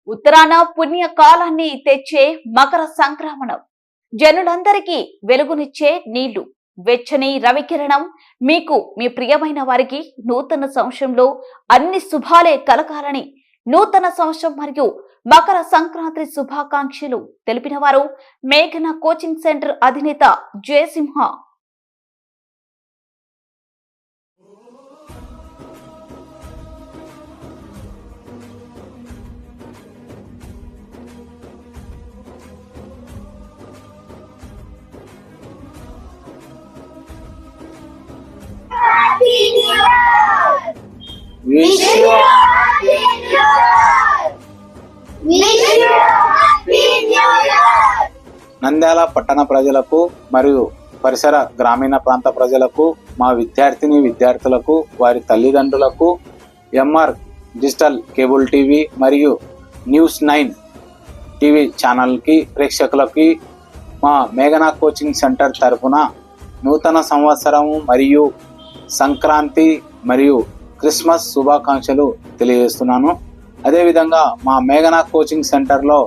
ఉత్తరాన పుణ్యకాలాన్ని తెచ్చే మకర సంక్రమణం, జనులందరికీ వెలుగునిచ్చే నీళ్లు, వెచ్చని రవికిరణం. మీకు మీ ప్రియమైన వారికి నూతన సంవత్సరంలో అన్ని శుభాలే కలగాలని నూతన సంవత్సరం మరియు మకర సంక్రాంతి శుభాకాంక్షలు తెలిపిన వారు మేఘన కోచింగ్ సెంటర్ అధినేత జయసింహ. నంద్యాల పట్టణ ప్రజలకు మరియు పరిసర గ్రామీణ ప్రాంత ప్రజలకు, మా విద్యార్థులకు, వారి తల్లిదండ్రులకు, ఎంఆర్ డిజిటల్ కేబుల్ టీవీ మరియు న్యూస్ 9 టీవీ ఛానల్కి ప్రేక్షకులకి మా మేఘనా కోచింగ్ సెంటర్ తరఫున నూతన సంవత్సరము మరియు సంక్రాంతి మరియు క్రిస్మస్ శుభాకాంక్షలు తెలియజేస్తున్నాను. అదేవిధంగా మా మేఘనా కోచింగ్ సెంటర్లో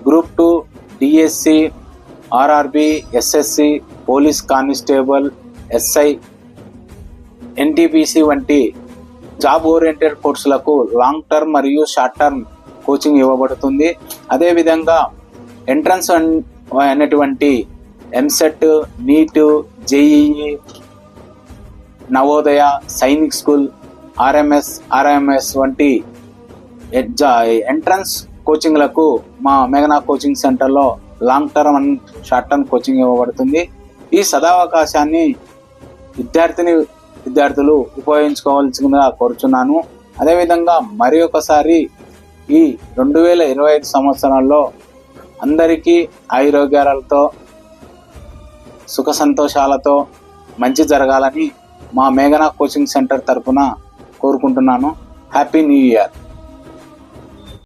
group 2, DSC, RRB, SSC, police constable, SI, NTPC వంటి జాబ్ ఓరియంటెడ్ కోర్సులకు లాంగ్ టర్మ్ మరియు షార్ట్ టర్మ్ కోచింగ్ ఇవ్వబడుతుంది. అదేవిధంగా ఎంట్రన్స్ అనేటువంటి EAMCET, NEET, JEE, Navodaya, Sainik school, RMS వంటి ఎంట్రన్స్ కోచింగ్లకు మా మేఘనా కోచింగ్ సెంటర్లో long term and short term coaching ఇవ్వబడుతుంది. ఈ సదావకాశాన్ని విద్యార్థులు ఉపయోగించుకోవాల్సిందిగా కోరుచున్నాను. అదేవిధంగా మరి ఒకసారి ఈ 2025 సంవత్సరంలో అందరికీ ఆరోగ్యాలతో, సుఖ సంతోషాలతో మంచి జరగాలని మా మేఘనా కోచింగ్ సెంటర్ తరఫున కోరుకుంటున్నాను. Happy new year.